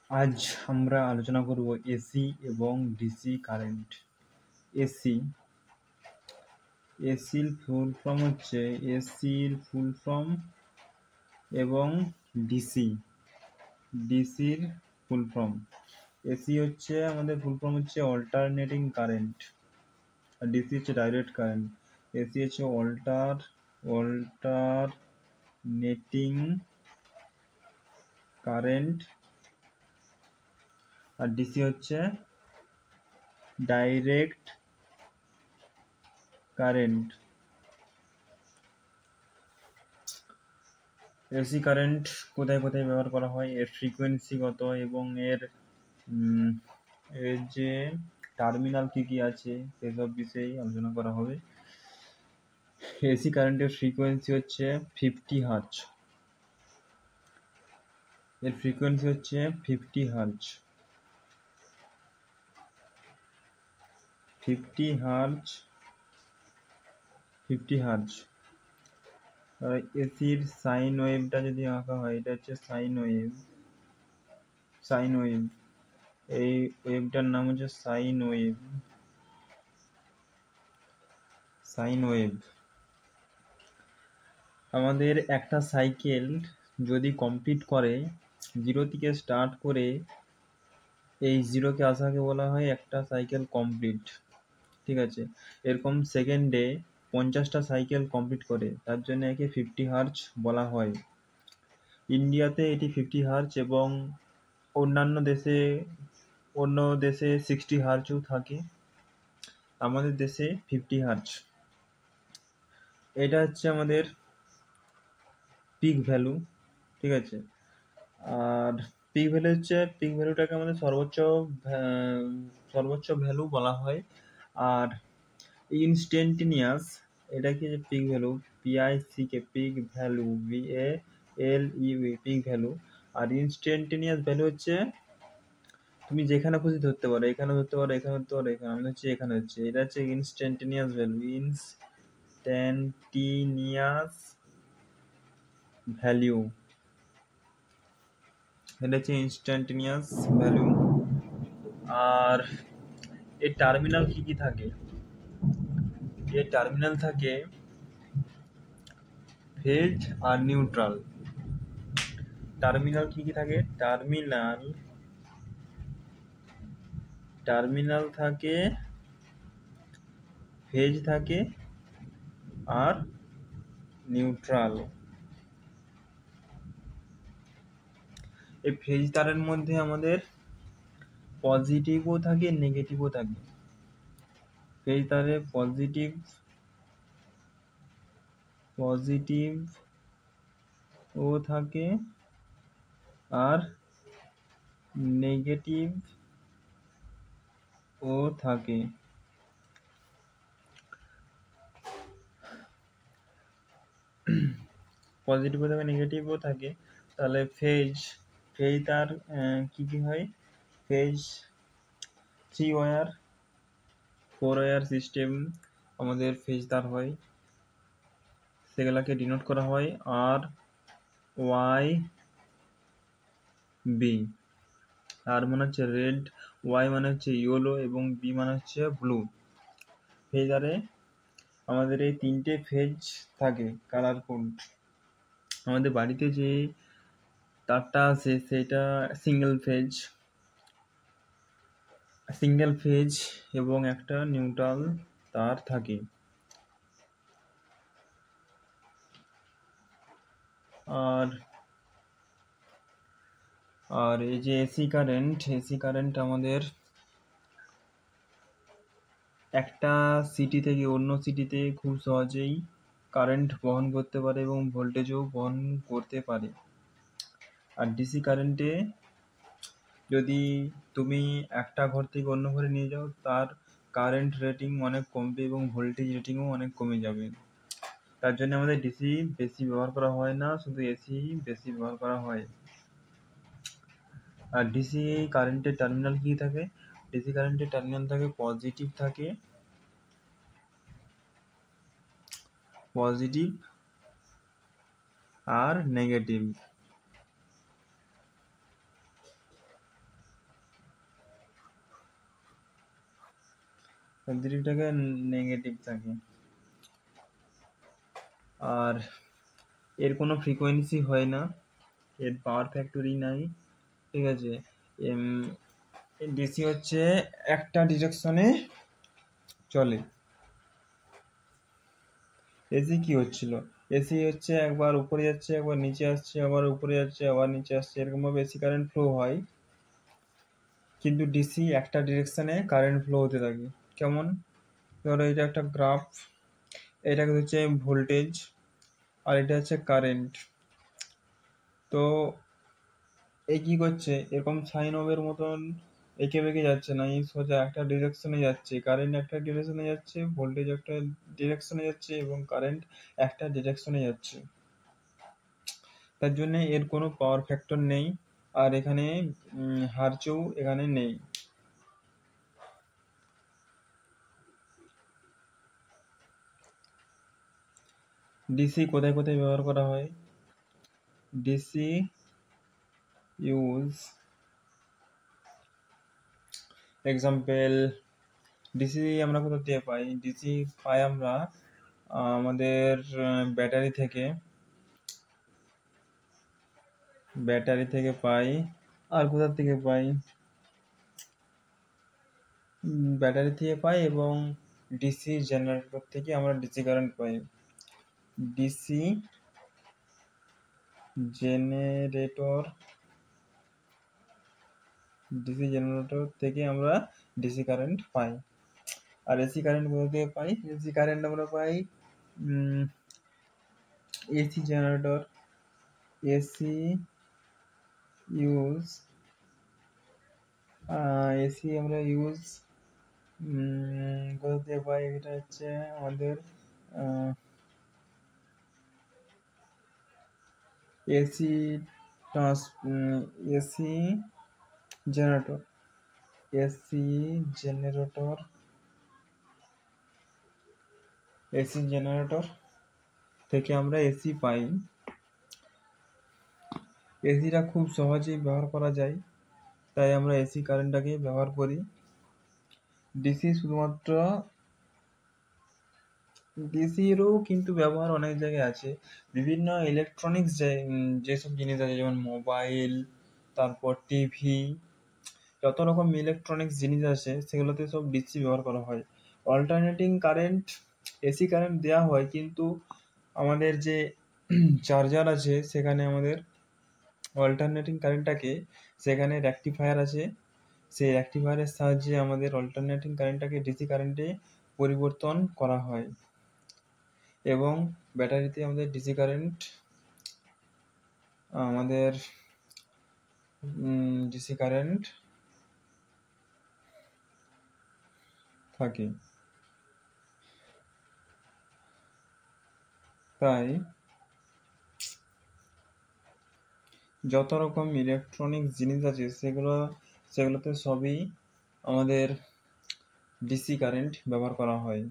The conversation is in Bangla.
আজ আমরা আলোচনা করব এসি এবং ডিসি কারেন্ট। এসি এসির ফুল ফর্ম হচ্ছে এসির ফুল ফর্ম এবং ডিসির ফুল ফর্ম। এসি হচ্ছে আমাদের ফুল ফর্ম হচ্ছে অল্টারনেটিং কারেন্ট, আর ডিসি হচ্ছে ডাইরেক্ট কারেন্ট। এসি হচ্ছে অল্টারনেটিং কারেন্ট, আর ডিসি হচ্ছে ডাইরেক্ট কারেন্ট। এসি কারেন্ট কোথায় কোথায় ব্যবহার করা হয়, এর ফ্রিকোয়েন্সি কত এবং এর যে টার্মিনাল কি কি আছে সেসব বিষয়ে আলোচনা করা হবে। এসি কারেন্টের ফ্রিকোয়েন্সি হচ্ছে 50 হার্জ। এর ফ্রিকোয়েন্সি হচ্ছে 50 হার্জ। 50 hertz 50 hertz. এসির সাইন ওয়েভটা যদি আঁকা হয়, এটা হচ্ছে সাইন ওয়েভ। এই ওয়েভটার নাম হচ্ছে সাইন ওয়েভ। আমাদের একটা সাইকেল যদি কমপ্লিট করে, জিরো থেকে স্টার্ট করে এই জিরোকে আসাকে বলা হয় একটা সাইকেল কমপ্লিট। ঠিক আছে, এরকম সেকেন্ডে 50টা সাইকেল কমপ্লিট করে, তার জন্য একে 50 হার্জ বলা হয়। ইন্ডিয়াতে এটি 50 হার্জ এবং অন্য দেশে 60 হার্জও থাকে, আমাদের দেশে 50 হার্জ। এটা হচ্ছে আমাদের পিক ভ্যালু। ঠিক আছে, আর পিক ভ্যালুটাকে আমাদের সর্বোচ্চ ভ্যালু বলা হয়। আর ইনস্ট্যান্টেনিয়াস, এটাকে যে পিক ভ্যালু, পিআইসিকে peak value, VALU peak value. আর ইনস্ট্যান্টেনিয়াস ভ্যালু হচ্ছে তুমি যেখানে খুশি ধরতে পারো, এখানে ধরতে পারো, এখানে ধরতে পারো, এখানে হচ্ছে এটা হচ্ছে ইনস্ট্যান্টেনিয়াস ভ্যালু। এটা হচ্ছে ইনস্ট্যান্টেনিয়াস ভ্যালু। আর এর টার্মিনাল কি কি থাকে? এর টার্মিনাল থাকে ফেজ আর নিউট্রাল। টার্মিনাল কি কি থাকে? টার্মিনাল থাকে, ফেজ থাকে আর নিউট্রাল। এই ফেজ তারের মধ্যে আমাদের পজিটিভও থাকে, নেগেটিভও থাকে। ফেজ তারে পজিটিভ ও থাকে আর নেগেটিভ ও থাকে। পজিটিভও থাকে, নেগেটিভও থাকে। তাহলে ফেজ তার কি কি হয়? ফেজ 3 ওয়্যার 4 ওয়্যার সিস্টেম আমাদের ফেজ তার হয়, সেগুলাকে ডিনোট করা হয় RYB। আর মানে হচ্ছে রেড, ওয়াই মানে হচ্ছে ইয়েলো এবং বি মানে হচ্ছে ব্লু। ফেজারে আমাদের এই তিনটে ফেজ থাকে, কালার কোড। আমাদের বাড়িতে যে তারটা আছে সেটা সিঙ্গেল ফেজ এবং একটা নিউট্রাল তার থাকে। আর এই যে এসি কারেন্ট আমাদের একটা সিটি থেকে অন্য সিটিতে খুব সহজেই কারেন্ট বহন করতে পারে এবং ভোল্টেজও বহন করতে পারে। আর ডিসি কারেন্টে যদি তুমি একটা ঘর থেকে অন্য ঘরে নিয়ে যাও, তার কারেন্ট রেটিং অনেক কমবে এবং ভোল্টেজ রেটিংও অনেক কমে যাবে। তার জন্য আমাদের ডিসি বেশি ব্যবহার করা হয় না, শুধু এসি বেশি ব্যবহার করা হয়। আর ডিসি কারেন্টের টার্মিনাল কি থাকে? ডিসি কারেন্টের টার্মিনাল থাকে পজিটিভ আর নেগেটিভ। পজিটিভটাকে নেগেটিভ থাকে। আর এর কোনো ফ্রিকোয়েন্সি হয় না, এর পাওয়ার ফ্যাক্টরি নাই, ঠিক আছে। ডিসি হচ্ছে একটা ডিরেকশনে চলে। এসি কি হচ্ছিল, এসি হচ্ছে একবার উপরে যাচ্ছে, একবার নিচে আসছে, আবার উপরে যাচ্ছে, আবার নিচে আসছে, এরকমভাবে এসি কারেন্ট ফ্লো হয়। কিন্তু ডিসি একটা ডিরেকশনে কারেন্ট ফ্লো হতে থাকে। কেমন, ধরো এটা একটা গ্রাফ, এটা হচ্ছে ভোল্টেজ আর এটা হচ্ছে কারেন্ট। তো এই কি করছে, এরকম সাইন ওয়েভের মতন এঁকে বেঁকে যাচ্ছে না, এই সোজা একটা ডিরেকশনে যাচ্ছে, কারেন্ট একটা ডিরেকশনে যাচ্ছে, ভোল্টেজ একটা ডিরেকশনে যাচ্ছে এবং কারেন্ট একটা ডিরেকশনে যাচ্ছে। তার জন্য এর কোনো পাওয়ার ফ্যাক্টর নেই, আর এখানে হারচেও এখানে নেই। ডিসি কোথায় কোথায় ব্যবহার করা হয়? ডিসি ইউজ এক্সাম্পল, ডিসি আমরা কোথা থেকে পাই? ডিসি পাই আমরা আমাদের ব্যাটারি থেকে, পাই। আর কোথা থেকে পাই? ব্যাটারি থেকে পাই এবং ডিসি জেনারেটর থেকে আমরা ডিসি কারেন্ট পাই। ডিসি জেনারেটর থেকে আমরা ডিসি কারেন্ট পাই। আর এসি কারেন্ট কোথা থেকে পাই? এসি কারেন্ট আমরা পাই AC generator. AC use AC আমরা ইউজ কোথা থেকে পাই? এটা হচ্ছে আমাদের AC AC generator. AC generator থেকে আমরা এসি পাই। এসিটা খুব সহজেই ব্যবহার করা যায়, তাই আমরা এসি কারেন্টটাকে ব্যবহার করি। ডিসি শুধুমাত্র, ডিসিরও কিন্তু ব্যবহার অনেক জায়গায় আছে। বিভিন্ন ইলেকট্রনিক্স যেসব জিনিস আছে, যেমন মোবাইল, তারপর টিভি, যত রকম ইলেকট্রনিক্স জিনিস আছে সেগুলোতে সব ডিসি ব্যবহার করা হয়। অল্টারনেটিং কারেন্ট, এসি কারেন্ট দেওয়া হয়, কিন্তু আমাদের যে চার্জার আছে সেখানে আমাদের অল্টারনেটিং কারেন্টটাকে, সেখানে রেকটিফায়ার আছে, সেই রেকটিফায়ারের সাহায্যে আমাদের অল্টারনেটিং কারেন্টটাকে ডিসি কারেন্টে পরিবর্তন করা হয়। এবং ব্যাটারিতে আমাদের ডিসি কারেন্ট, থাকে। তাই যত রকম ইলেকট্রনিক্স জিনিস আছে সেগুলোতে সবই আমাদের ডিসি কারেন্ট ব্যবহার করা হয়।